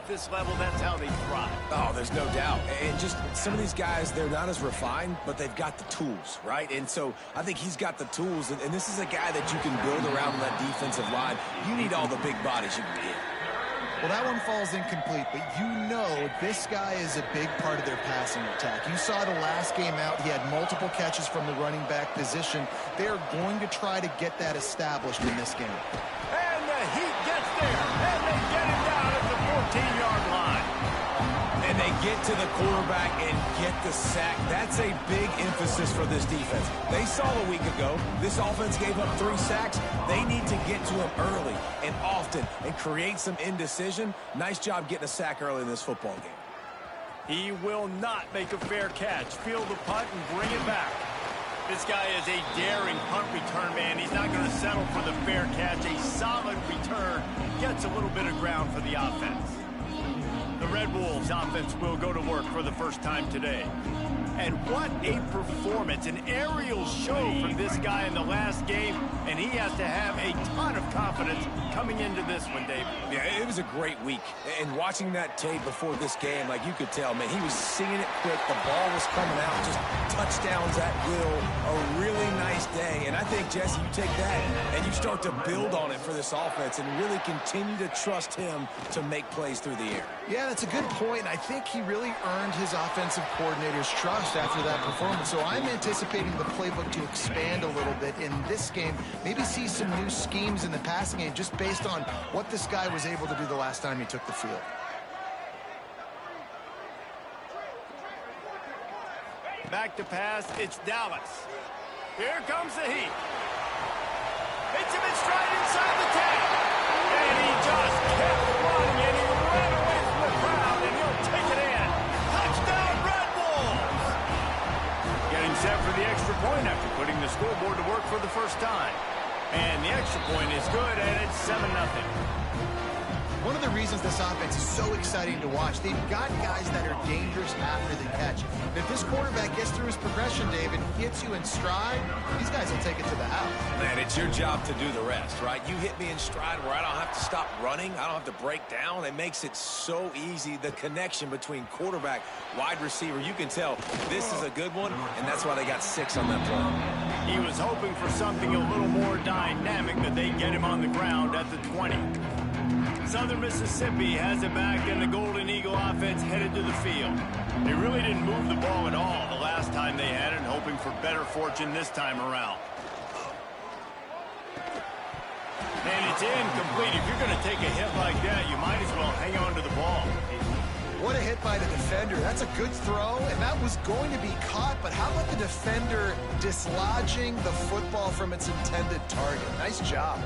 at this level, that's how they thrive. Oh, there's no doubt. And just some of these guys, they're not as refined, but they've got the tools, right? And so I think he's got the tools, and this is a guy that you can build around that defensive line. You need all the big bodies you can get. Well, that one falls incomplete, but you know this guy is a big part of their passing attack. You saw the last game out. He had multiple catches from the running back position. They're going to try to get that established in this game. And the Heat gets there, and they get him down at the 14-yard line. And they get to the quarterback and get the sack. That's a big emphasis for this defense. They saw a week ago, this offense gave up 3 sacks. They need to get to him early and often and create some indecision. Nice job getting a sack early in this football game. He will not make a fair catch. Field the punt and bring it back. This guy is a daring punt return man. He's not going to settle for the fair catch. A solid return gets a little bit of ground for the offense. The Red Wolves offense will go to work for the first time today. And what a performance, an aerial show from this guy in the last game, and he has to have a ton of confidence coming into this one, David. Yeah, it was a great week. And watching that tape before this game, like you could tell, man, he was seeing it quick. The ball was coming out, just touchdowns at will. A really nice day. And I think, Jesse, you take that and you start to build on it for this offense and really continue to trust him to make plays through the air. Yeah, that's a good point. I think he really earned his offensive coordinator's trust after that performance. So I'm anticipating the playbook to expand a little bit in this game. Maybe see some new schemes in the passing game just based on what this guy was able to do the last time he took the field. Back to pass, it's Dallas. Here comes the Heat. Hits him in stride inside the 10. And he just kept running, and he ran away from the crowd, and he'll take it in. Touchdown, Red Wolves! Getting set for the extra point after putting the scoreboard to work for the first time. And the extra point is good, and it's 7-0. One of the reasons this offense is so exciting to watch, they've got guys that are dangerous after the catch. And if this quarterback gets through his progression, David, gets you in stride, these guys will take it to the house. Man, it's your job to do the rest, right? You hit me in stride where I don't have to stop running. I don't have to break down. It makes it so easy. The connection between quarterback, wide receiver, you can tell this is a good one, and that's why they got 6 on that play. He was hoping for something a little more dynamic, that they get him on the ground at the 20. Southern Mississippi has it back, and the Golden Eagle offense headed to the field. They really didn't move the ball at all the last time they had it, hoping for better fortune this time around. And it's incomplete. If you're going to take a hit like that, you might as well hang on to the ball. What a hit by the defender. That's a good throw, and that was going to be caught, but how about the defender dislodging the football from its intended target? Nice job.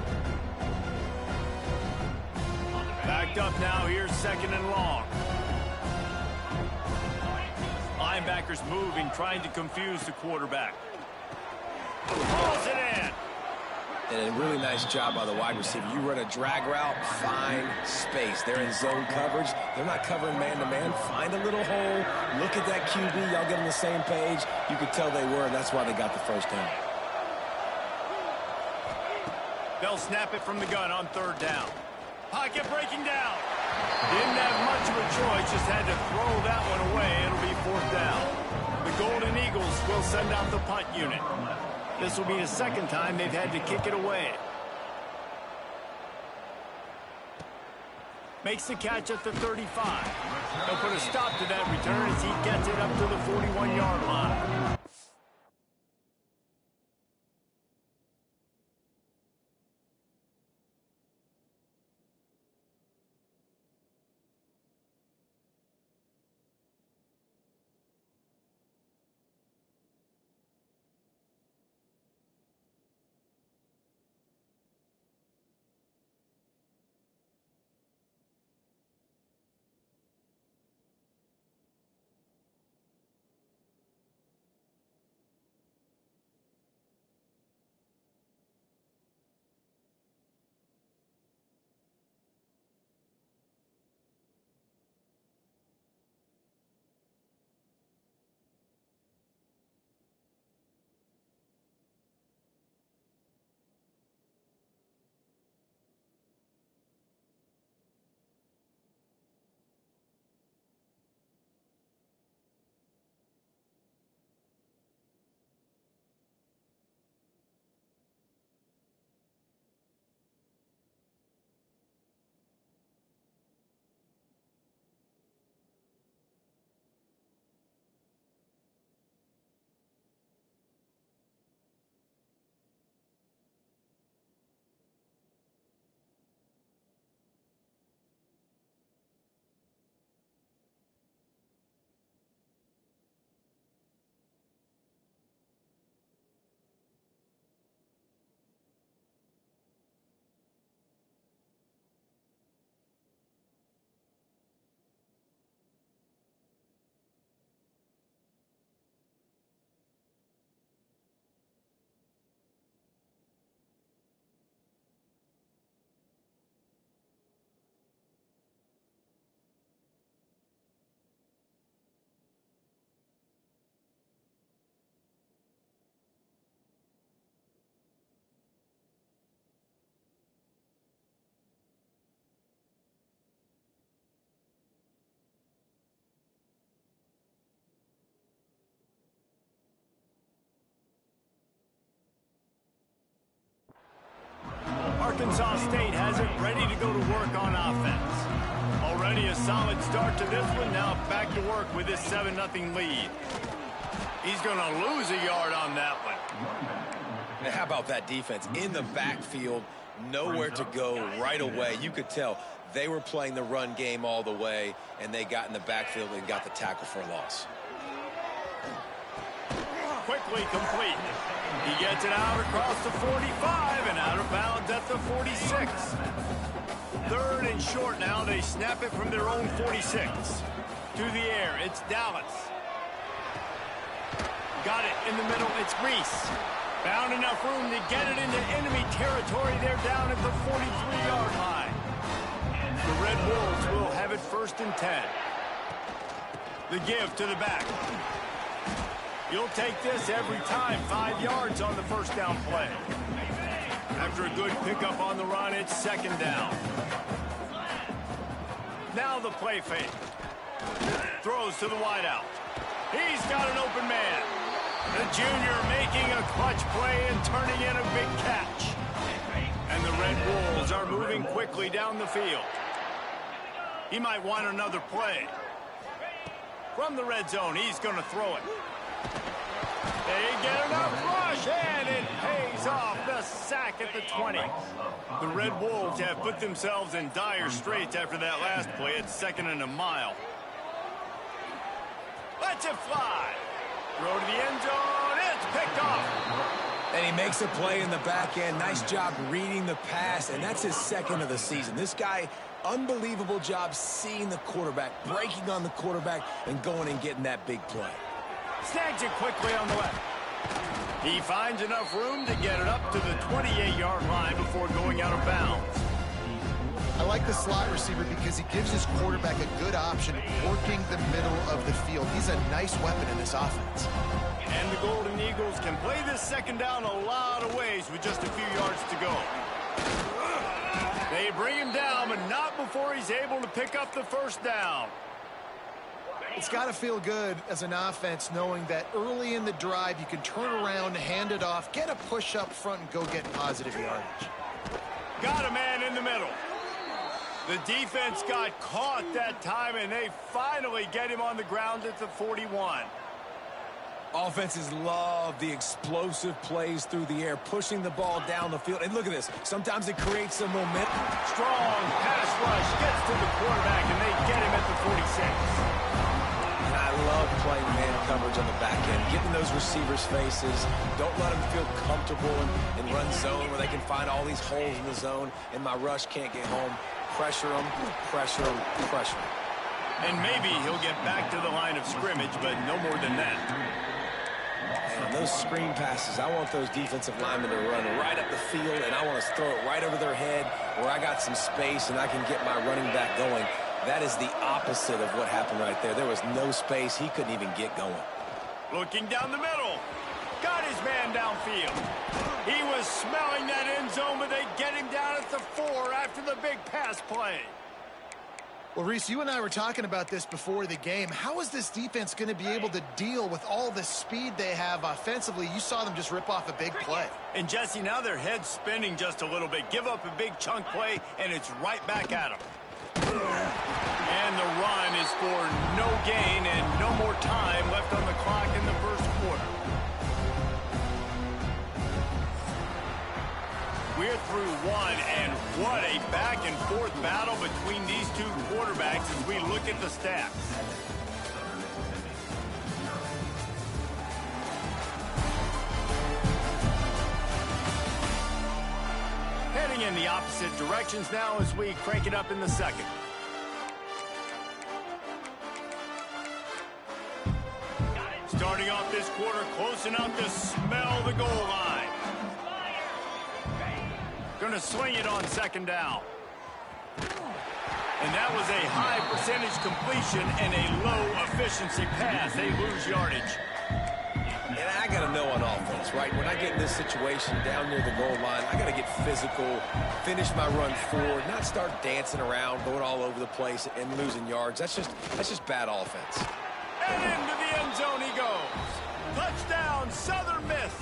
Backed up now, here's 2nd and long. Linebackers moving, trying to confuse the quarterback. Pulls it in. And a really nice job by the wide receiver. You run a drag route, find space. They're in zone coverage. They're not covering man-to-man. Find a little hole. Look at that QB. Y'all get on the same page. You could tell they were, and that's why they got the first down. They'll snap it from the gun on 3rd down. Pocket breaking down. Didn't have much of a choice, just had to throw that one away. It'll be 4th down. The Golden Eagles will send out the punt unit. This will be the 2nd time they've had to kick it away. Makes the catch at the 35. They'll put a stop to that return as he gets it up to the 41-yard line. Arkansas State has it ready to go to work on offense. Already a solid start to this one. Now back to work with this 7-0 lead. He's going to lose a yard on that one. Now, how about that defense in the backfield? Nowhere to go right away. You could tell they were playing the run game all the way, and they got in the backfield and got the tackle for a loss. Quickly complete. He gets it out across the 45 and out of bounds at the 46. 3rd and short now. They snap it from their own 46. To the air, it's Dallas. Got it in the middle, it's Reese. Found enough room to get it into enemy territory. They're down at the 43-yard line. The Red Wolves will have it 1st and 10. The give to the back. You'll take this every time. 5 yards on the 1st down play. After a good pickup on the run, it's 2nd down. Now the play fake. Throws to the wideout. He's got an open man. The junior making a clutch play and turning in a big catch. And the Red Wolves are moving quickly down the field. He might want another play. From the red zone, he's going to throw it. They get enough rush, and it pays off. The sack at the 20. The Red Wolves have put themselves in dire straits after that last play. It's 2nd and a mile. Let's it fly. Throw to the end zone. It's picked off. And he makes a play in the back end. Nice job reading the pass, and that's his 2nd of the season. This guy, unbelievable job seeing the quarterback, breaking on the quarterback, and going and getting that big play. Snags it quickly on the left. He finds enough room to get it up to the 28-yard line before going out of bounds. I like the slot receiver because he gives his quarterback a good option working the middle of the field. He's a nice weapon in this offense. And the Golden Eagles can play this 2nd down a lot of ways with just a few yards to go. They bring him down, but not before he's able to pick up the 1st down. It's got to feel good as an offense knowing that early in the drive you can turn around, hand it off, get a push up front, and go get positive yardage. Got a man in the middle. The defense got caught that time, and they finally get him on the ground at the 41. Offenses love the explosive plays through the air, pushing the ball down the field. And look at this. Sometimes it creates some momentum. Strong pass rush gets to the quarterback, and they get him at the 46. And I love playing man coverage on the back end, getting those receivers' faces. Don't let them feel comfortable in run zone where they can find all these holes in the zone, and my rush can't get home. Pressure them, pressure them, pressure them. And maybe he'll get back to the line of scrimmage, but no more than that. And those screen passes, I want those defensive linemen to run right up the field, and I want to throw it right over their head where I got some space and I can get my running back going. That is the opposite of what happened right there. There was no space. He couldn't even get going. Looking down the middle. Got his man downfield. He was smelling that end zone, but they get him down at the 4 after the big pass play. Well, Reese, you and I were talking about this before the game. How is this defense going to be able to deal with all the speed they have offensively? You saw them just rip off a big play. And, Jesse, now their head's spinning just a little bit. Give up a big chunk play, and it's right back at them. And the run is for no gain and no more time left on the clock in the 1st quarter. We're through one, and what a back-and-forth battle between these two quarterbacks as we look at the stats. Heading in the opposite directions now as we crank it up in the 2nd. Starting off this quarter close enough to smell the goal line. Going to sling it on 2nd down. And that was a high percentage completion and a low efficiency pass. They lose yardage. And I got to know on offense, right? When I get in this situation down near the goal line, I got to get physical, finish my run forward, not start dancing around, going all over the place and losing yards. That's just bad offense. And into the end zone he goes. Touchdown, Southern Miss.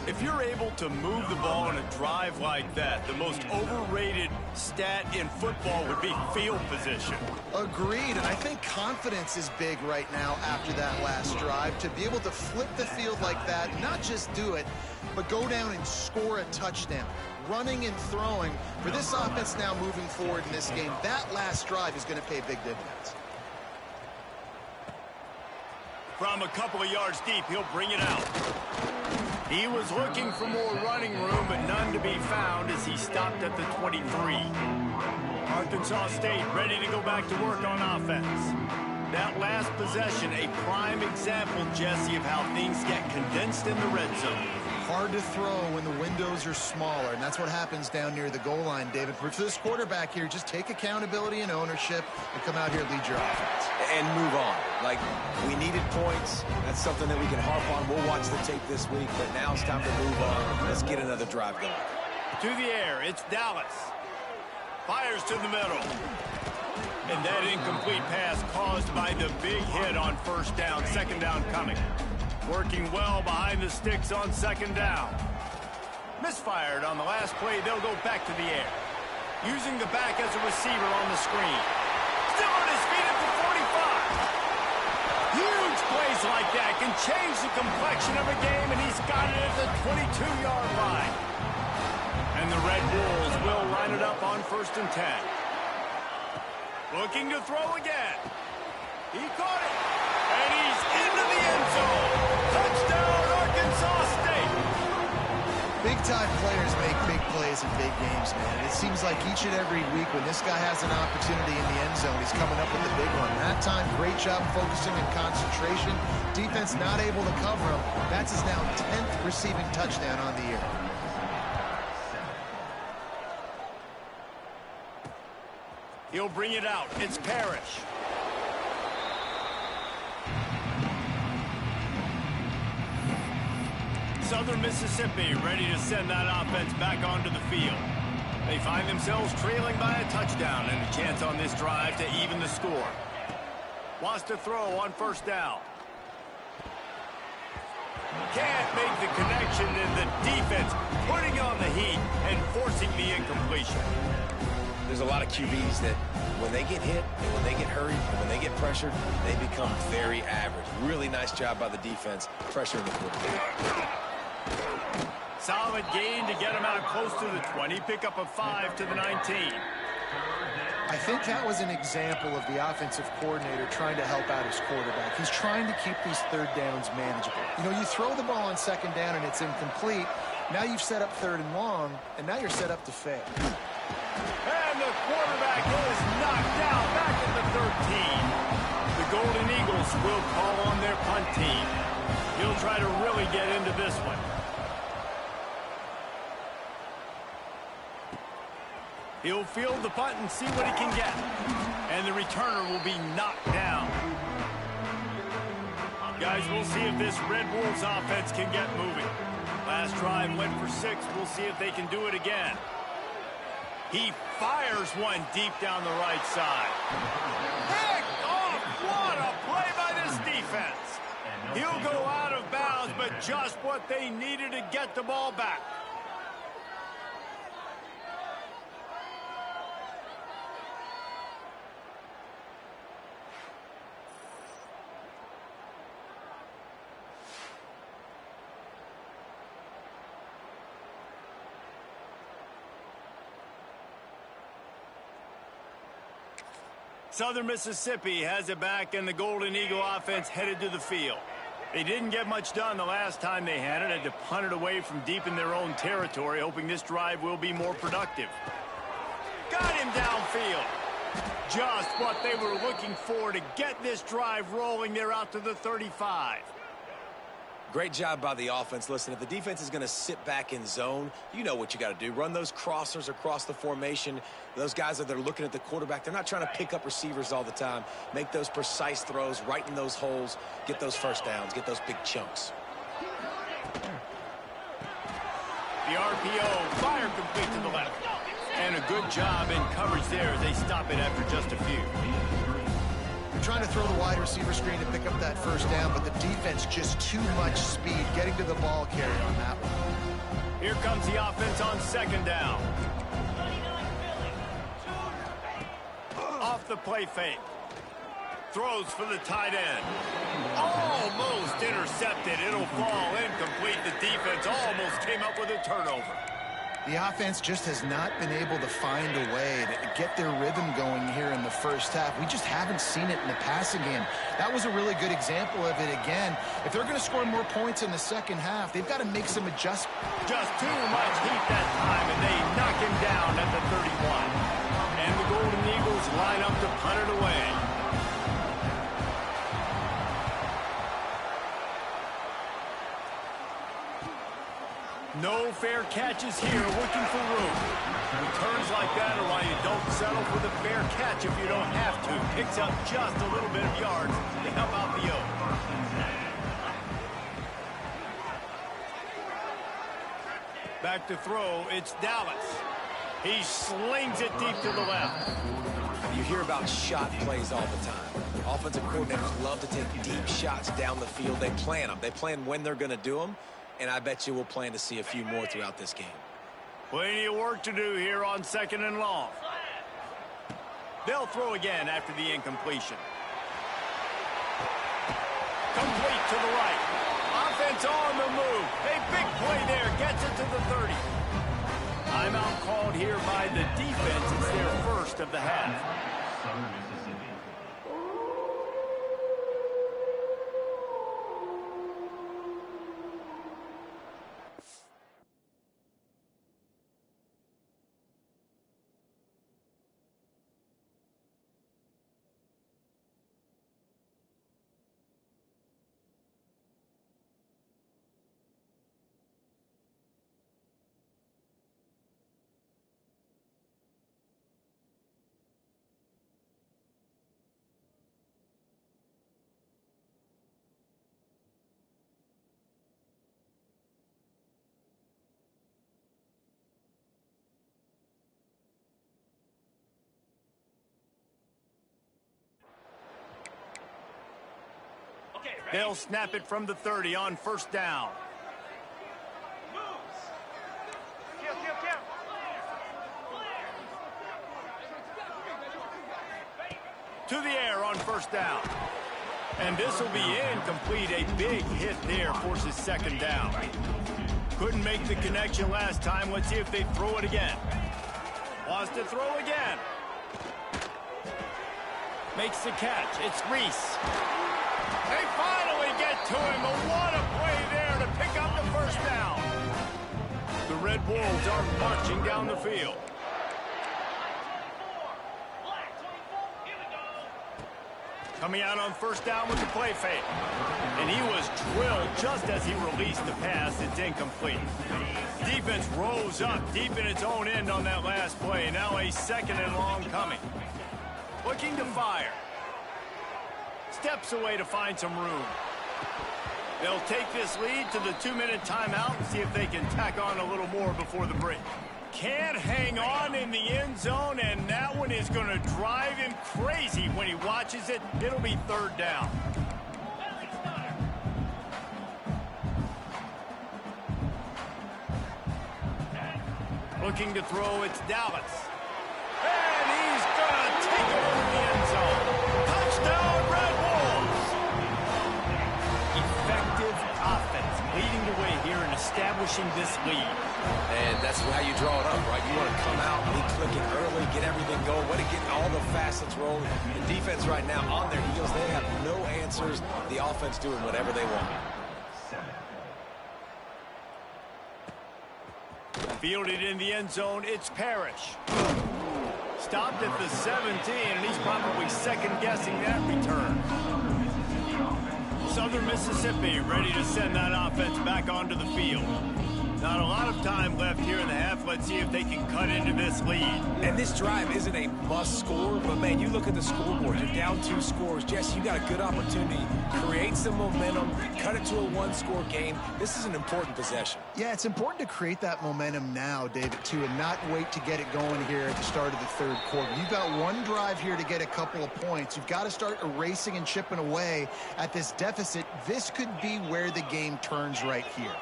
If you're able to move the ball in a drive like that, the most overrated stat in football would be field position. Agreed, and I think confidence is big right now after that last drive. To be able to flip the field like that, not just do it, but go down and score a touchdown. Running and throwing, for this offense now moving forward in this game, that last drive is going to pay big dividends. From a couple of yards deep, he'll bring it out. He was looking for more running room, but none to be found as he stopped at the 23. Arkansas State ready to go back to work on offense. That last possession, a prime example, Jesse, of how things get condensed in the red zone. Hard to throw when the windows are smaller, and that's what happens down near the goal line, David. For this quarterback here, just take accountability and ownership and come out here and lead your offense. And move on. Like, we needed points. That's something that we can harp on. We'll watch the tape this week, but now it's time to move on. Let's get another drive going. To the air, it's Dallas. Fires to the middle. And that incomplete pass caused by the big hit on first down. Second down coming. Working well behind the sticks on second down. Misfired on the last play. They'll go back to the air. Using the back as a receiver on the screen. Still on his feet at the 45. Huge plays like that can change the complexion of a game, and he's got it at the 22-yard line. And the Red Bulls will line it up on 1st and 10. Looking to throw again. He caught it. And he's into the end zone. Touchdown, Arkansas State. Big-time players make big plays in big games, man. And it seems like each and every week when this guy has an opportunity in the end zone, he's coming up with the big one. That time, great job focusing and concentration. Defense not able to cover him. That's his now 10th receiving touchdown on the year. He'll bring it out. It's Parrish. Southern Mississippi ready to send that offense back onto the field. They find themselves trailing by a touchdown and a chance on this drive to even the score. Wants to throw on first down. Can't make the connection, and the defense putting on the heat and forcing the incompletion. There's a lot of QBs that when they get hit and when they get hurried and when they get pressured, they become very average. Really nice job by the defense pressuring the quarterback. Solid gain to get him out close to the 20. Pick up a 5 to the 19. I think that was an example of the offensive coordinator trying to help out his quarterback. He's trying to keep these third downs manageable. You know, you throw the ball on second down and it's incomplete. Now you've set up third and long, and now you're set up to fail. And the quarterback is knocked down back at the 13. The Golden Eagles will call on their punt team. He'll try to really get into this one. He'll field the punt and see what he can get. And the returner will be knocked down. Guys, we'll see if this Red Wolves offense can get moving. Last drive went for 6. We'll see if they can do it again. He fires one deep down the right side. Pick off! What a play by this defense. He'll go out of bounds, but just what they needed to get the ball back. Southern Mississippi has it back, and the Golden Eagle offense headed to the field. They didn't get much done the last time they had to punt it away from deep in their own territory, hoping this drive will be more productive. Got him downfield. Just what they were looking for to get this drive rolling. They're out to the 35. Great job by the offense. Listen, if the defense is going to sit back in zone, you know what you got to do. Run those crossers across the formation. Those guys that are looking at the quarterback, they're not trying to pick up receivers all the time. Make those precise throws, right in those holes, get those first downs, get those big chunks. The RPO, fire complete to the left. And a good job in coverage there as they stop it after just a few. trying to throw the wide receiver screen to pick up that first down, but the defense just too much speed getting to the ball carrier on that one. Here comes the offense on second down. Off the play fake. Throws for the tight end. Almost intercepted. It'll fall incomplete. The defense almost came up with a turnover. The offense just has not been able to find a way to get their rhythm going here in the first half. We just haven't seen it in the passing game. That was a really good example of it again. If they're going to score more points in the second half, they've got to make some adjustments. Just too much heat that time, and they knock him down at the 31. And the Golden Eagles line up to punt it away. No fair catches here, looking for room. Returns like that are why you don't settle for the fair catch if you don't have to. Picks up just a little bit of yards to help out the Oak. Back to throw, it's Dallas. He slings it deep to the left. You hear about shot plays all the time. Offensive coordinators love to take deep shots down the field. They plan them. They plan when they're going to do them. And I bet you we'll plan to see a few more throughout this game. Plenty of work to do here on second and long. They'll throw again after the incompletion. Complete to the right. Offense on the move. A big play there. Gets it to the 30. Timeout called here by the defense. It's their first of the half. They'll snap it from the 30 on first down. To the air on first down. And this will be incomplete. A big hit there forces second down. Couldn't make the connection last time. Let's see if they throw it again. Wants to throw again. Makes the catch. It's Reese. They finally get to him. What a play there to pick up the first down. The Red Wolves are marching down the field. Coming out on first down with the play fake. And he was drilled just as he released the pass. It's incomplete. Defense rose up deep in its own end on that last play. Now a second and long coming. Looking to fire. Steps away to find some room. They'll take this lead to the 2-minute timeout and see if they can tack on a little more before the break. Can't hang on in the end zone, and that one is going to drive him crazy when he watches it. It'll be third down. Looking to throw, it's Dallas. And he's going to take it over the end zone. Touchdown, Red Wolves! Effective offense leading the way here and establishing this lead. And that's how you draw it up, right? You want to come out, be clicking early, get everything going, want to get all the facets rolling. The defense right now on their heels, they have no answers. The offense doing whatever they want. Fielded in the end zone, it's Parrish. Stopped at the 17, and he's probably second-guessing that return. Southern Mississippi ready to send that offense back onto the field. Not a lot of time left here in the half. Let's see if they can cut into this lead. And this drive isn't a must score, but man, you look at the scoreboard. You're down 2 scores. Jesse, you got a good opportunity. Create some momentum. Cut it to a 1-score game. This is an important possession. Yeah, it's important to create that momentum now, David, too, and not wait to get it going here at the start of the third quarter. You've got one drive here to get a couple of points. You've got to start erasing and chipping away at this deficit. This could be where the game turns right here.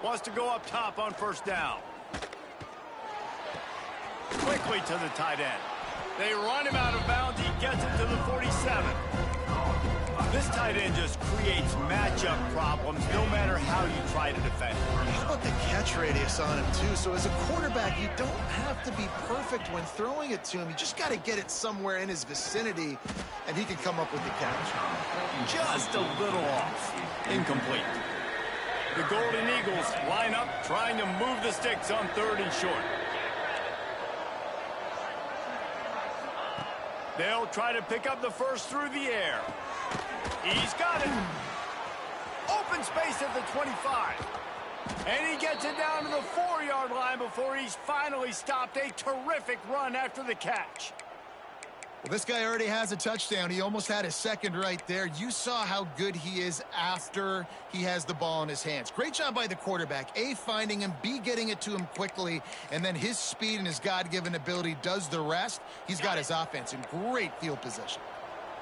Wants to go up top on first down. Quickly to the tight end. They run him out of bounds. He gets it to the 47. This tight end just creates matchup problems no matter how you try to defend him. How about the catch radius on him, too? So as a quarterback, you don't have to be perfect when throwing it to him. You just got to get it somewhere in his vicinity, and he can come up with the catch. Just a little off. Incomplete. The Golden Eagles line up, trying to move the sticks on 3rd and short. They'll try to pick up the first through the air. He's got it. Open space at the 25. And he gets it down to the 4-yard line before he's finally stopped. A terrific run after the catch. Well, this guy already has a touchdown. He almost had a second right there. You saw how good he is after he has the ball in his hands. Great job by the quarterback. A, finding him, B, getting it to him quickly, and then his speed and his God-given ability does the rest. He's got his offense in great field position.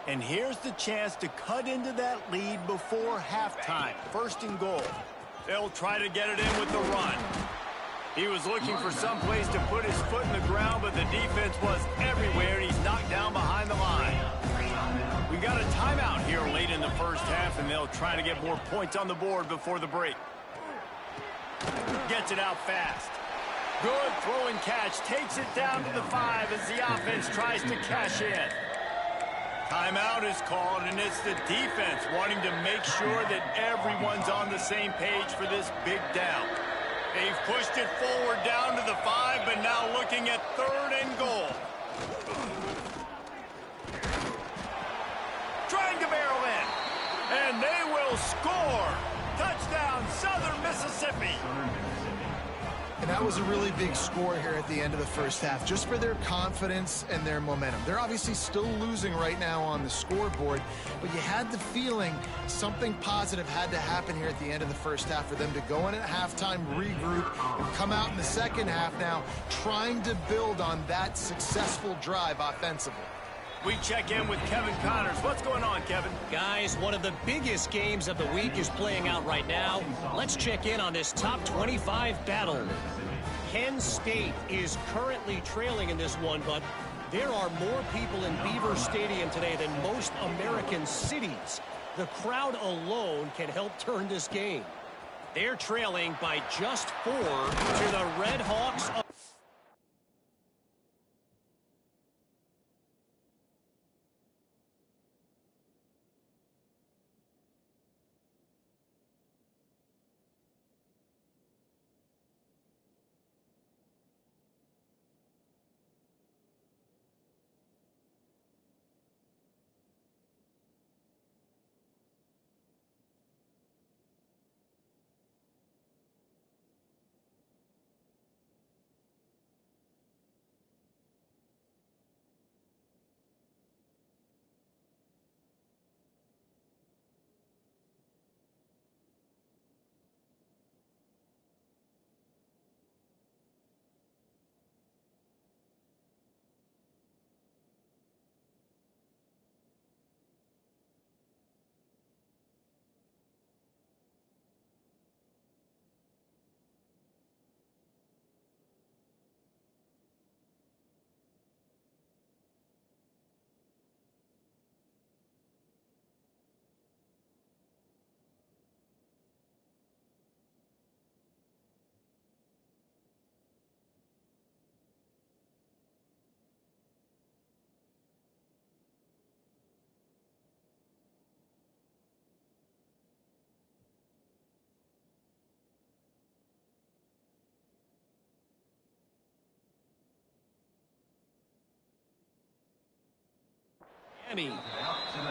And here's the chance to cut into that lead before halftime. 1st and goal. They'll try to get it in with the run. He was looking for some place to put his foot in the ground, but the defense was everywhere, and he's knocked down behind the line. We got a timeout here late in the first half, and they'll try to get more points on the board before the break. Gets it out fast. Good throw and catch. Takes it down to the 5 as the offense tries to cash in. Timeout is called, and it's the defense wanting to make sure that everyone's on the same page for this big down. They've pushed it forward down to the 5, but now looking at 3rd and goal. Trying to barrel in, and they will score. Touchdown, Southern Mississippi. And that was a really big score here at the end of the first half, just for their confidence and their momentum. They're obviously still losing right now on the scoreboard, but you had the feeling something positive had to happen here at the end of the first half for them to go in at halftime, regroup, and come out in the second half now trying to build on that successful drive offensively. We check in with Kevin Connors. What's going on, Kevin? Guys, one of the biggest games of the week is playing out right now. Let's check in on this top 25 battle. Penn State is currently trailing in this one, but there are more people in Beaver Stadium today than most American cities. The crowd alone can help turn this game. They're trailing by just 4 to the Red Hawks.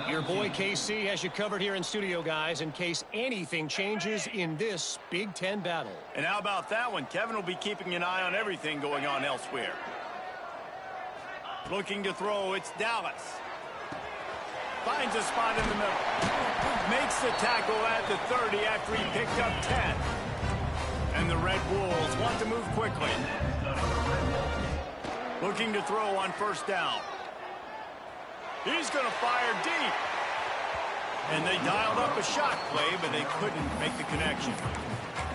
Your Your boy KC has you covered here in studio, guys, in case anything changes in this Big Ten battle. And how about that one? Kevin will be keeping an eye on everything going on elsewhere. Looking to throw, it's Dallas. Finds a spot in the middle. Makes the tackle at the 30 after he picked up 10. And the Red Wolves want to move quickly. Looking to throw on first down. He's going to fire deep. And they dialed up a shot play, but they couldn't make the connection.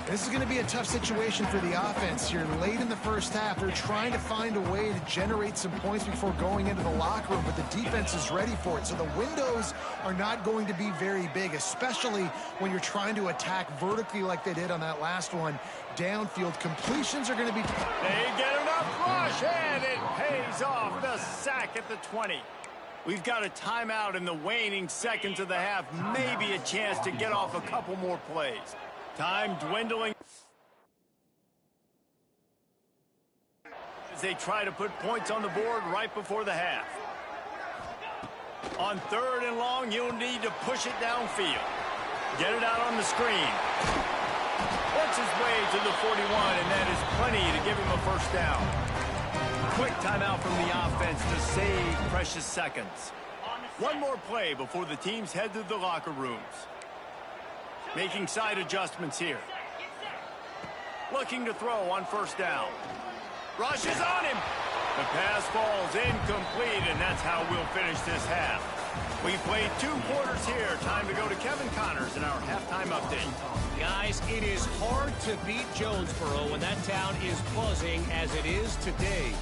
This is going to be a tough situation for the offense here. Late in the first half, they're trying to find a way to generate some points before going into the locker room, but the defense is ready for it. So the windows are not going to be very big, especially when you're trying to attack vertically like they did on that last one. Downfield completions are going to be... They get enough rush, and it pays off. The sack at the 20. We've got a timeout in the waning seconds of the half. Maybe a chance to get off a couple more plays. Time dwindling as they try to put points on the board right before the half. On 3rd and long, you'll need to push it downfield. Get it out on the screen. Works his way to the 41, and that is plenty to give him a first down. Quick timeout from the offense to save precious seconds. One more play before the teams head to the locker rooms. Making side adjustments here. Looking to throw on first down. Rushes on him. The pass falls incomplete, and that's how we'll finish this half. We've played 2 quarters here. Time to go to Kevin Connors in our halftime update. Guys, it is hard to beat Jonesboro when that town is buzzing as it is today.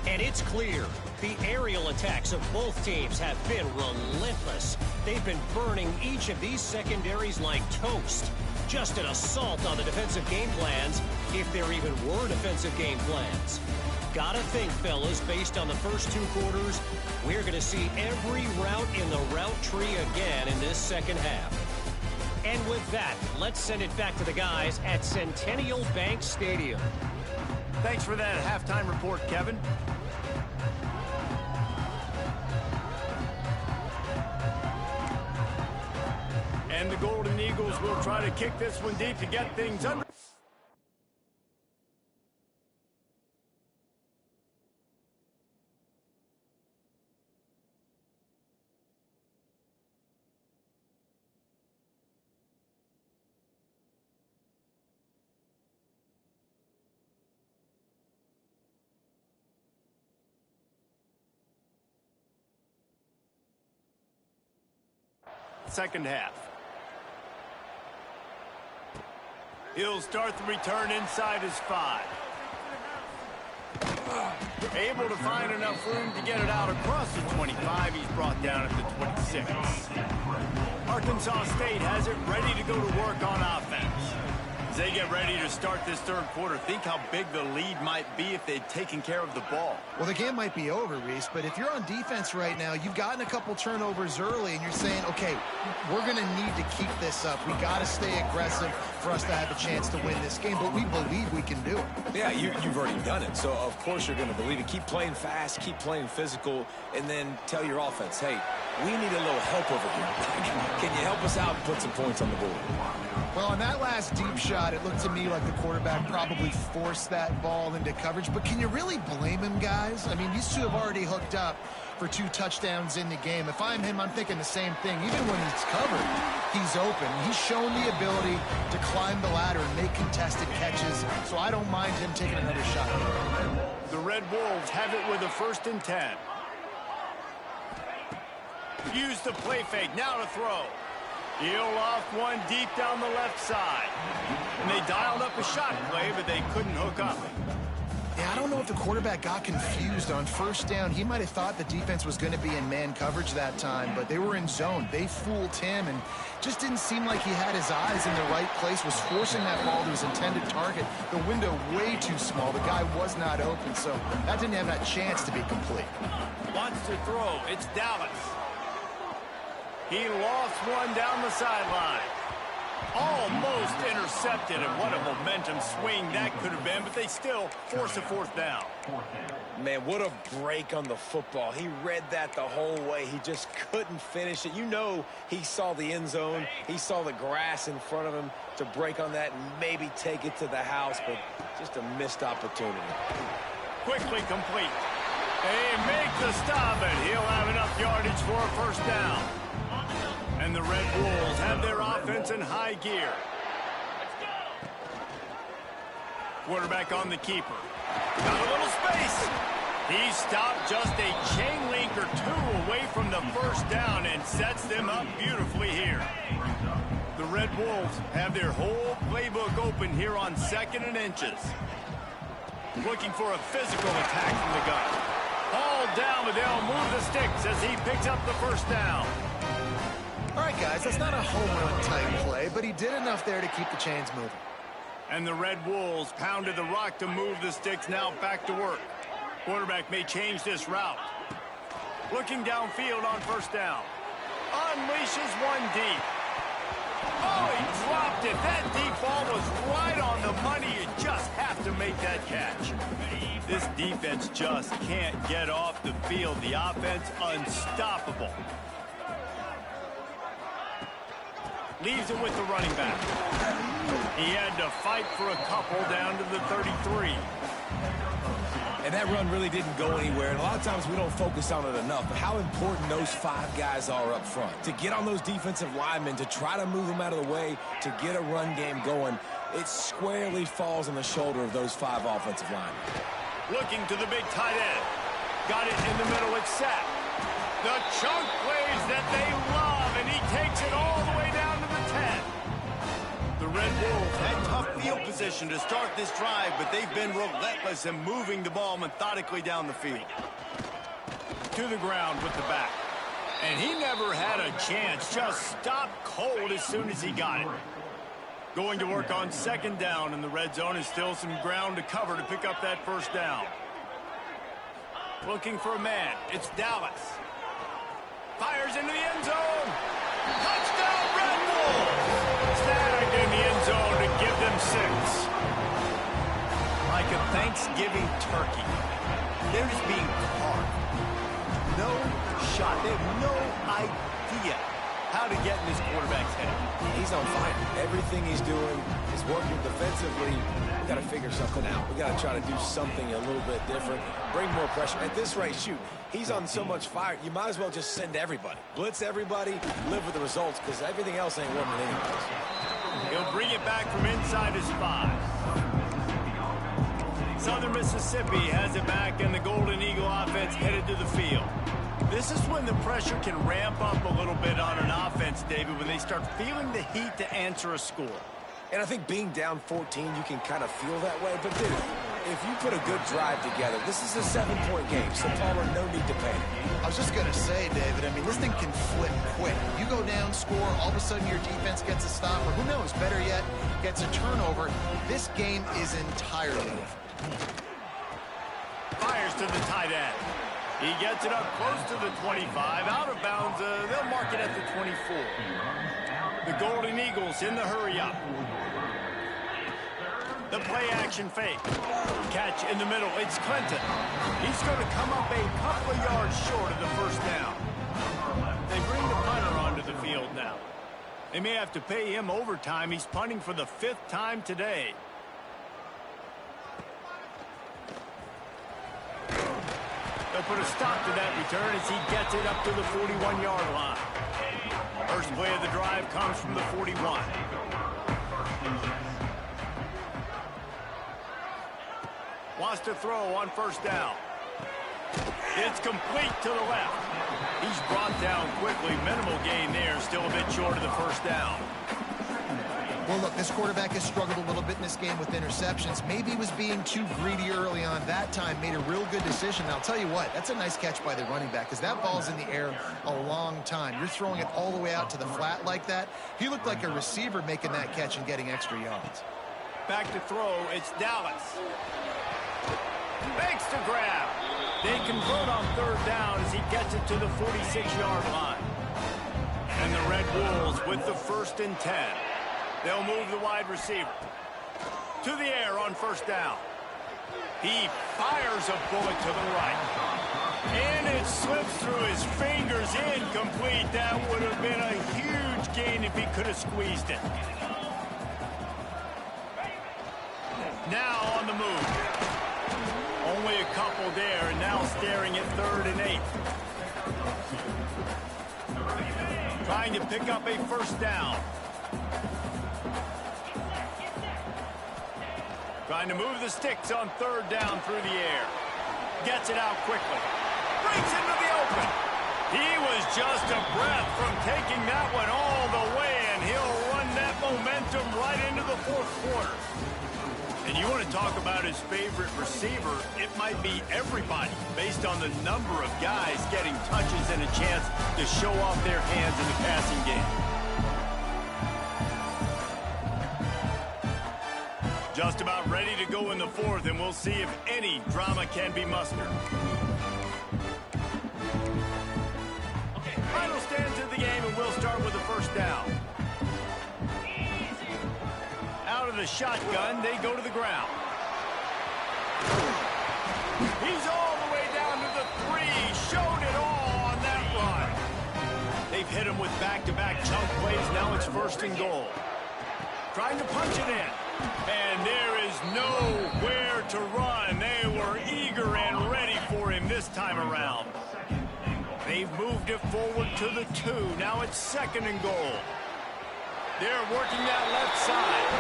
And it's clear, the aerial attacks of both teams have been relentless. They've been burning each of these secondaries like toast. Just an assault on the defensive game plans, if there even were defensive game plans. Gotta think, fellas, based on the first 2 quarters, we're going to see every route in the route tree again in this second half. And with that, let's send it back to the guys at Centennial Bank Stadium. Thanks for that halftime report, Kevin. And the Golden Eagles will try to kick this one deep to get things under. Second half. He'll start the return inside his 5. Able to find enough room to get it out across the 25. He's brought down at the 26. Arkansas State has it ready to go to work on offense. As they get ready to start this 3rd quarter, think how big the lead might be if they'd taken care of the ball. Well, the game might be over, Reese, but if you're on defense right now, you've gotten a couple turnovers early, and you're saying, okay, we're going to need to keep this up. We got to stay aggressive for us to have a chance to win this game, but we believe we can do it. Yeah, you've already done it, so of course you're going to believe it. Keep playing fast, keep playing physical, and then tell your offense, hey, we need a little help over here. Can you help us out and put some points on the board? Well, on that last deep shot, it looked to me like the quarterback probably forced that ball into coverage. But can you really blame him, guys? I mean, these two have already hooked up for 2 touchdowns in the game. If I'm him, I'm thinking the same thing. Even when he's covered, he's open. He's shown the ability to climb the ladder and make contested catches. So I don't mind him taking another shot. The Red Wolves have it with a 1st and 10. Use the play fake. Now to throw. He'll loft one deep down the left side. And they dialed up a shot play, but they couldn't hook up. Yeah, I don't know if the quarterback got confused on first down. He might have thought the defense was going to be in man coverage that time, but they were in zone. They fooled him and just didn't seem like he had his eyes in the right place, was forcing that ball to his intended target. The window way too small. The guy was not open, so that didn't have that chance to be complete. Wants to throw. It's Dallas. He lost one down the sideline. Almost intercepted, and what a momentum swing that could have been, but they still force a fourth down. Man, what a break on the football. He read that the whole way. He just couldn't finish it. You know he saw the end zone. He saw the grass in front of him to break on that and maybe take it to the house, but just a missed opportunity. Quickly complete. They make the stop, and he'll have enough yardage for a first down. And the Red Wolves have their offense in high gear. Quarterback on the keeper. Got a little space. He stopped just a chain link or two away from the first down and sets them up beautifully here. The Red Wolves have their whole playbook open here on 2nd and inches. Looking for a physical attack from the gun. Ball down, but they'll move the sticks as he picks up the first down. All right, guys, that's not a home run type play, but he did enough there to keep the chains moving. And the Red Wolves pounded the rock to move the sticks, now back to work. Quarterback may change this route. Looking downfield on first down. Unleashes one deep. Oh, he dropped it. That deep ball was right on the money. You just have to make that catch. This defense just can't get off the field. The offense unstoppable. Leaves it with the running back. He had to fight for a couple down to the 33. And that run really didn't go anywhere. And a lot of times we don't focus on it enough. But how important those 5 guys are up front. To get on those defensive linemen, to try to move them out of the way, to get a run game going, it squarely falls on the shoulder of those 5 offensive linemen. Looking to the big tight end. Got it in the middle. It's sacked. The chunk plays that they love, and he takes it all the way down to the 10. The Red Wolves had tough field position to start this drive, but they've been relentless in moving the ball methodically down the field. To the ground with the back. And he never had a chance. Just stopped cold as soon as he got it. Going to work on 2nd down, and the red zone is still some ground to cover to pick up that first down. Looking for a man. It's Dallas. Fires into the end zone. Touchdown, Red Wolves! Snagged in the end zone to give them 6. Like a Thanksgiving turkey. They're just being carved. No shot. They have no idea how to get in this quarterback's head. He's on fire. Everything he's doing is working defensively. We got to figure something out. We got to try to do something a little bit different. Bring more pressure. At this rate, shoot, he's on so much fire, you might as well just send everybody. Blitz everybody, live with the results, because everything else ain't working anyways. He'll bring it back from inside his 5. Southern Mississippi has it back, and the Golden Eagle offense headed to the field. This is when the pressure can ramp up a little bit on an offense, David, when they start feeling the heat to answer a score. And I think being down 14, you can kind of feel that way. But, dude, if you put a good drive together, this is a 7-point game, so Palmer, no need to panic. I was just going to say, David, I mean, this thing can flip quick. You go down, score, all of a sudden your defense gets a stop, or who knows, better yet, gets a turnover. This game is entirely over. Fires to the tight end. He gets it up close to the 25. Out of bounds, they'll mark it at the 24. The Golden Eagles in the hurry-up. The play-action fake. Catch in the middle. It's Clinton. He's going to come up a couple of yards short of the first down. They bring the punter onto the field now. They may have to pay him overtime. He's punting for the 5th time today. They'll put a stop to that return as he gets it up to the 41-yard line. First play of the drive comes from the 41. Wants to throw on first down. It's complete to the left. He's brought down quickly. Minimal gain there. Still a bit short of the first down. Well, look, this quarterback has struggled a little bit in this game with interceptions. Maybe he was being too greedy early on. That time made a real good decision. And I'll tell you what, that's a nice catch by the running back, because that ball's in the air a long time. You're throwing it all the way out to the flat like that. He looked like a receiver making that catch and getting extra yards. Back to throw, it's Dallas. Makes the grab. They convert on third down as he gets it to the 46-yard line. And the Red Wolves with the 1st and 10. They'll move the wide receiver to the air on first down. He fires a bullet to the right. And it slips through his fingers, incomplete. That would have been a huge gain if he could have squeezed it. Now on the move. Only a couple there, and now staring at 3rd and 8. Trying to pick up a first down. Trying to move the sticks on 3rd down through the air. Gets it out quickly. Brings into the open. He was just a breath from taking that one all the way, and he'll run that momentum right into the 4th quarter. And you want to talk about his favorite receiver, it might be everybody, based on the number of guys getting touches and a chance to show off their hands in the passing game. Just about ready to go in the 4th, and we'll see if any drama can be mustered. Final stands of the game, and we'll start with the first down. Out of the shotgun, they go to the ground. He's all the way down to the 3. Showed it all on that run. They've hit him with back-to-back chunk plays. Now it's 1st and goal. Trying to punch it in. And there is nowhere to run. They were eager and ready for him this time around. They've moved it forward to the 2. Now it's 2nd and goal. They're working that left side.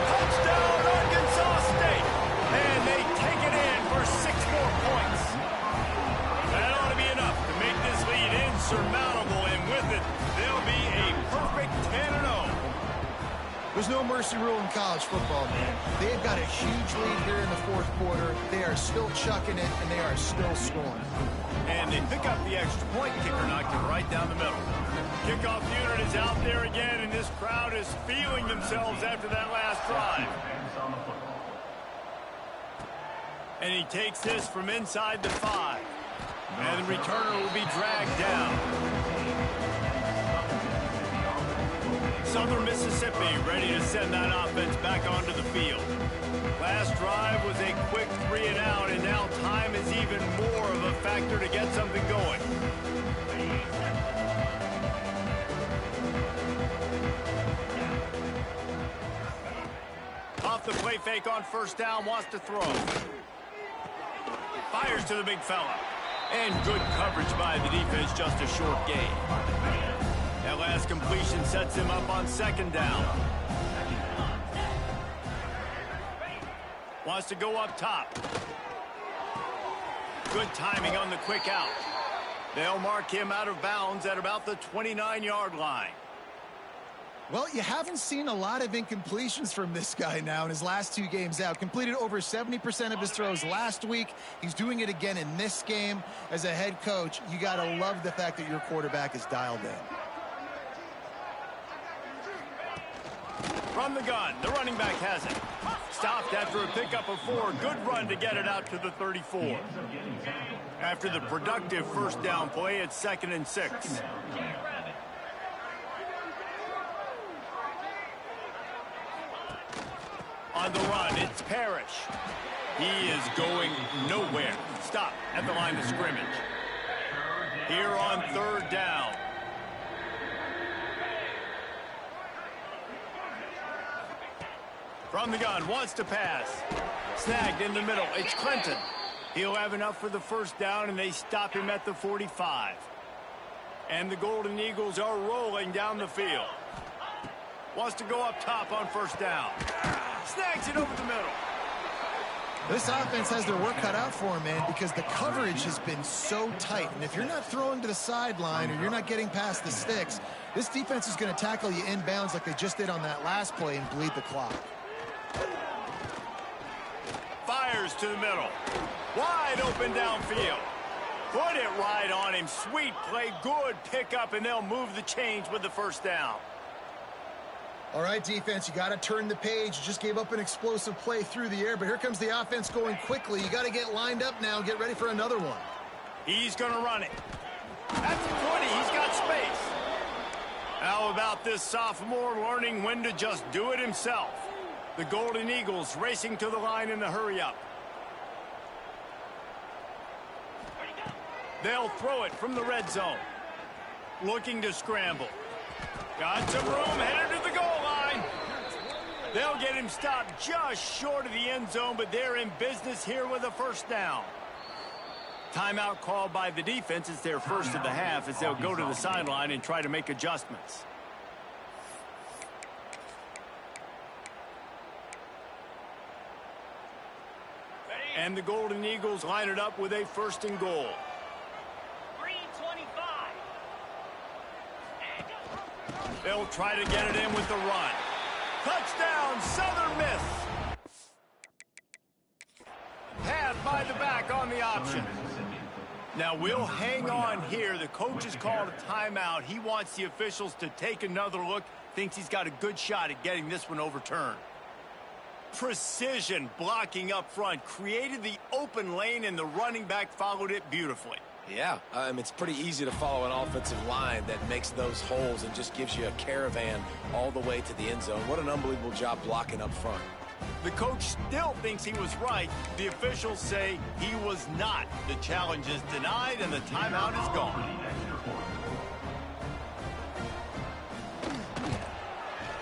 Touchdown, Arkansas State. And they take it in for 6 more points. That ought to be enough to make this lead insurmountable. And with it, they'll be a perfect 10-0. There's no mercy rule in college football, man. They've got a huge lead here in the 4th quarter. They are still chucking it, and they are still scoring. And they pick up the extra point. Kicker knocked it right down the middle. Kickoff unit is out there again, and this crowd is feeling themselves after that last drive. And he takes this from inside the 5. And the returner will be dragged down. Southern Mississippi ready to send that offense back onto the field. Last drive was a quick 3 and out, and now time is even more of a factor to get something going. Off the play fake on first down, wants to throw. Fires to the big fella. And good coverage by the defense, just a short gain. That last completion sets him up on 2nd down. Wants to go up top. Good timing on the quick out. They'll mark him out of bounds at about the 29-yard line. Well, you haven't seen a lot of incompletions from this guy now in his last 2 games out. Completed over 70% of his throws last week. He's doing it again in this game. As a head coach, you got to love the fact that your quarterback is dialed in. From the gun, the running back has it. Stopped after a pickup of 4. Good run to get it out to the 34. After the productive first down play, it's 2nd and 6. On the run, it's Parrish. He is going nowhere. Stop at the line of scrimmage. Here on 3rd down. From the gun, wants to pass. Snagged in the middle. It's Clinton. He'll have enough for the first down, and they stop him at the 45. And the Golden Eagles are rolling down the field. Wants to go up top on first down. Snags it over the middle. This offense has their work cut out for him, man, because the coverage has been so tight. And if you're not throwing to the sideline or you're not getting past the sticks, this defense is going to tackle you inbounds like they just did on that last play and bleed the clock. Fires to the middle. Wide open downfield. Put it right on him. Sweet play. Good pickup, and they'll move the chains with the first down. All right, defense, you got to turn the page. You just gave up an explosive play through the air, but here comes the offense going quickly. You got to get lined up now and get ready for another one. He's going to run it. At the 20, he's got space. How about this sophomore learning when to just do it himself? The Golden Eagles racing to the line in the hurry-up. They'll throw it from the red zone. Looking to scramble. Got some room, headed to the goal line. They'll get him stopped just short of the end zone, but they're in business here with a first down. Timeout called by the defense. It's their first of the half as they'll go to the sideline and try to make adjustments. And the Golden Eagles line it up with a first and goal. 3:25. They'll try to get it in with the run. Touchdown, Southern Miss. Pass by the back on the option. Now we'll hang on here. The coach has called a timeout. He wants the officials to take another look. Thinks he's got a good shot at getting this one overturned. Precision blocking up front. Created the open lane, and the running back followed it beautifully. Yeah, it's pretty easy to follow an offensive line that makes those holes and just gives you a caravan all the way to the end zone. What an unbelievable job blocking up front. The coach still thinks he was right. The officials say he was not. The challenge is denied, and the timeout is gone.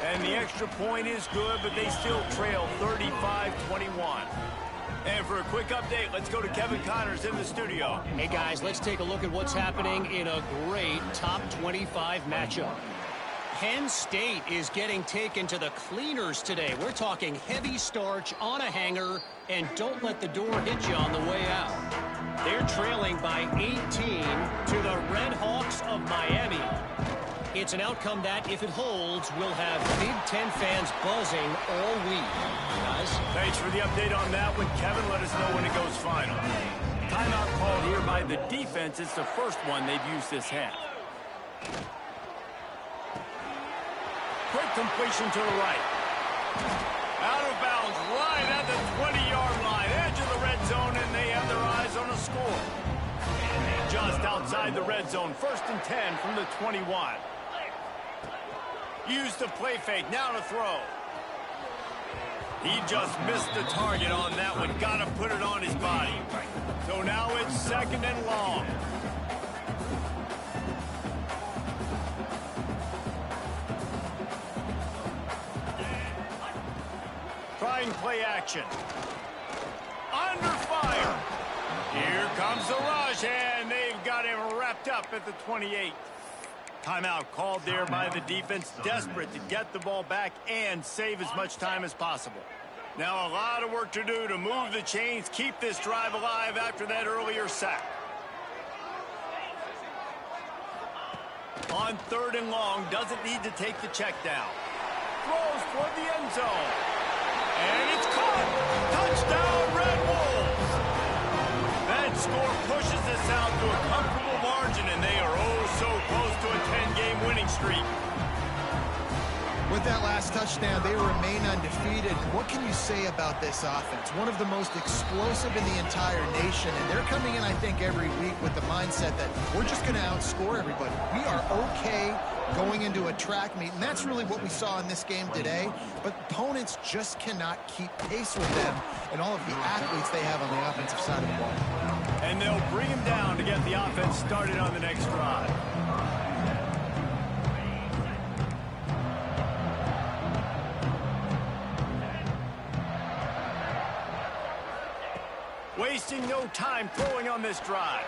And the extra point is good, but they still trail 35-21. And for a quick update, let's go to Kevin Connors in the studio. Hey, guys, let's take a look at what's happening in a great top 25 matchup. Penn State is getting taken to the cleaners today. We're talking heavy starch on a hanger, and don't let the door hit you on the way out. They're trailing by 18 to the Red Hawks of Miami. It's an outcome that, if it holds, will have Big Ten fans buzzing all week. Guys? Thanks for the update on that one, Kevin. Let us know when it goes final. Timeout called here by the defense. It's the first one they've used this half. Quick completion to the right. Out of bounds, right at the 20-yard line. Edge of the red zone, and they have their eyes on a score. Just outside the red zone. 1st and 10 from the 21. Used the play fake. Now to throw. He just missed the target on that one. Got to put it on his body. So now it's 2nd and long. Trying play action. Under fire. Here comes the rush, and they've got him wrapped up at the 28. Timeout called there by the defense, desperate to get the ball back and save as much time as possible. Now a lot of work to do to move the chains, keep this drive alive after that earlier sack. On 3rd and long, doesn't need to take the check down. Throws toward the end zone. And it's caught. Touchdown, Red Wolves. That score pushes this out to a comfortable margin, and they are so close to a 10-game winning streak. With that last touchdown, they remain undefeated. What can you say about this offense? One of the most explosive in the entire nation, and they're coming in, I think, every week with the mindset that we're just going to outscore everybody. We are okay going into a track meet, and that's really what we saw in this game today. But opponents just cannot keep pace with them and all of the athletes they have on the offensive side of the ball. And they'll bring him down to get the offense started on the next drive. Wasting no time throwing on this drive.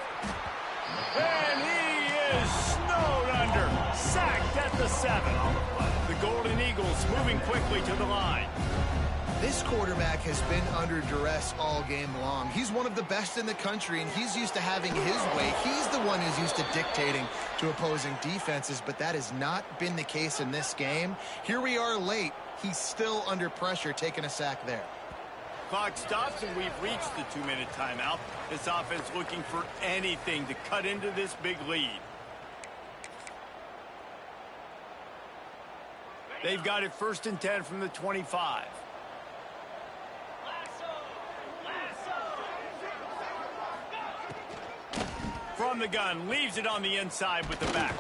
And he is snowed under. Sacked at the 7. The Golden Eagles moving quickly to the line. This quarterback has been under duress all game long. He's one of the best in the country, and he's used to having his way. He's the one who's used to dictating to opposing defenses, but that has not been the case in this game. Here we are late. He's still under pressure, taking a sack there. Clock stops, and we've reached the 2-minute timeout. This offense looking for anything to cut into this big lead. They've got it 1st and 10 from the 25. From the gun, leaves it on the inside with the back.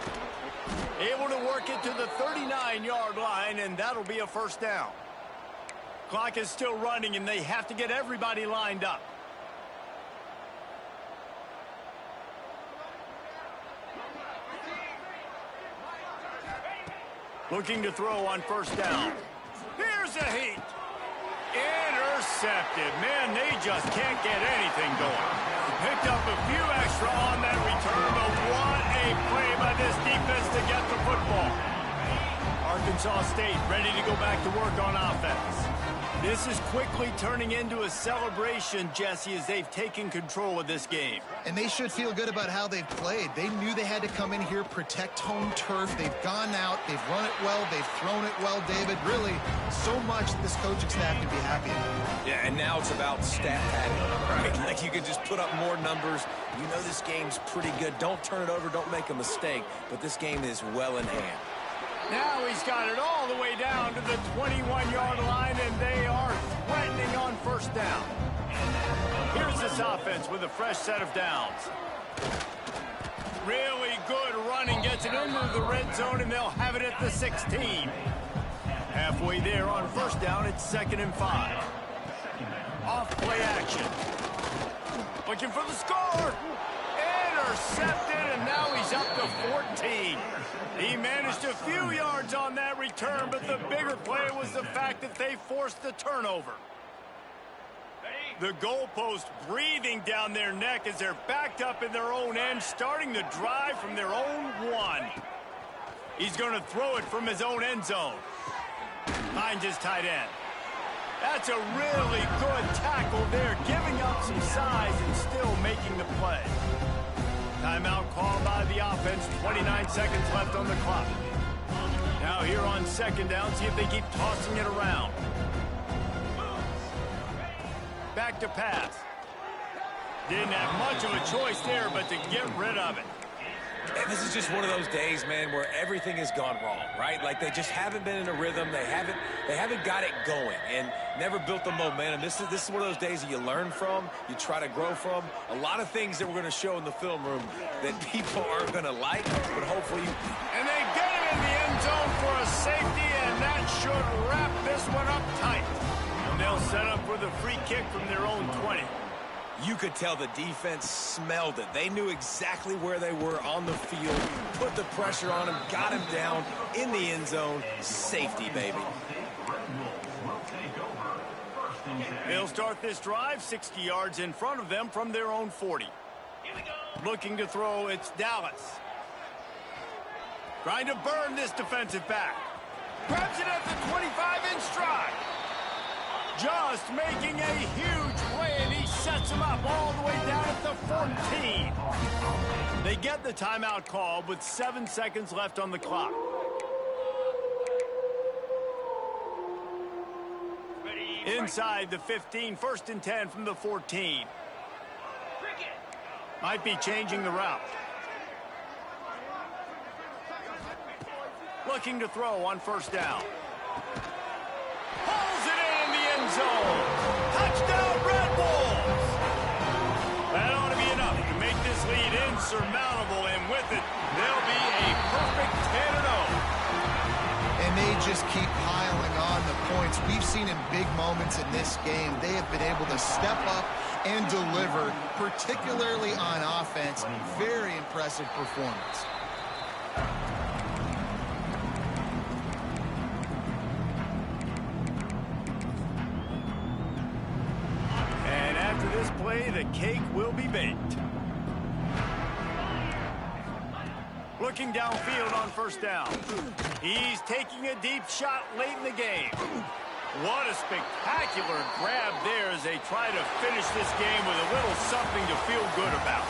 Able to work it to the 39-yard line, and that'll be a first down. Clock is still running, and they have to get everybody lined up. Looking to throw on first down. Here's a heat. Intercepted. Man, they just can't get anything going. Picked up a few extra on that return, but what a play by this defense to get the football. Arkansas State ready to go back to work on offense. This is quickly turning into a celebration, Jesse, as they've taken control of this game. And they should feel good about how they've played. They knew they had to come in here, protect home turf. They've gone out, they've run it well, they've thrown it well, David. Really, so much that this coaching staff can be happy about. Yeah, and now it's about stat padding, right? Like you can just put up more numbers. You know this game's pretty good. Don't turn it over, don't make a mistake. But this game is well in hand. Now he's got it all the way down to the 21-yard line, and they are threatening on first down. Here's this offense with a fresh set of downs. Really good running, gets it into the red zone, and they'll have it at the 16. Halfway there on first down, it's 2nd and 5. Off play action. Looking for the score. Intercepted, and now he's up to 14. He managed a few yards on that return, but the bigger play was the fact that they forced the turnover. The goalpost breathing down their neck as they're backed up in their own end, starting the drive from their own 1. He's going to throw it from his own end zone. Finds his tight end. That's a really good tackle there, giving up some size and still making the play. Timeout called by the offense, 29 seconds left on the clock. Now here on 2nd down, see if they keep tossing it around. Back to pass. Didn't have much of a choice there, but to get rid of it. And this is just one of those days, man, where everything has gone wrong, right? Like they just haven't been in a rhythm. They haven't got it going and never built the momentum. This is one of those days that you learn from, you try to grow from. A lot of things that we're going to show in the film room that people aren't going to like, but hopefully And they get him in the end zone for a safety, and that should wrap this one up tight. And they'll set up with a free kick from their own 20. you could tell the defense smelled it. They knew exactly where they were on the field, put the pressure on him, got him down in the end zone. Safety, baby. They'll start this drive 60 yards in front of them from their own 40. Looking to throw, it's Dallas. Trying to burn this defensive back. Grabs it at the 25 in stride. Just making a huge play, and he sets him up all the way down at the 14. They get the timeout call with 7 seconds left on the clock. Inside the 15, 1st and 10 from the 14. Might be changing the route. Looking to throw on 1st down. Pulls it in the end zone. Touchdown, Red Bulls. That ought to be enough to make this lead insurmountable, and with it, they'll be a perfect 10-0. And they just keep piling on the points. We've seen in big moments in this game, they have been able to step up and deliver, particularly on offense. Very impressive performance. And after this play, the cake will be baked. Looking downfield on 1st down. He's taking a deep shot late in the game. What a spectacular grab there as they try to finish this game with a little something to feel good about.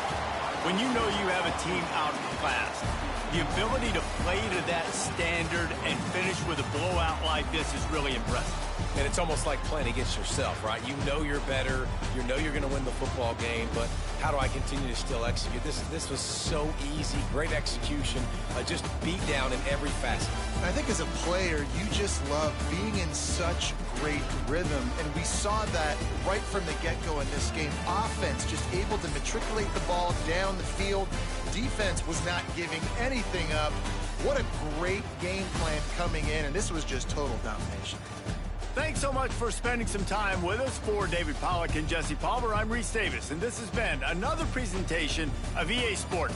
When you know you have a team outclassed, the ability to play to that standard and finish with a blowout like this is really impressive. And it's almost like playing against yourself, right? You know you're better. You know you're going to win the football game, but how do I continue to still execute? This was so easy. Great execution. Just beat down in every facet. I think as a player, you just love being in such great rhythm, and we saw that right from the get-go in this game. Offense just able to matriculate the ball down the field. Defense was not giving anything up. What a great game plan coming in, and this was just total domination. Thanks so much for spending some time with us. For David Pollack and Jesse Palmer, I'm Reese Davis, and this has been another presentation of EA Sports.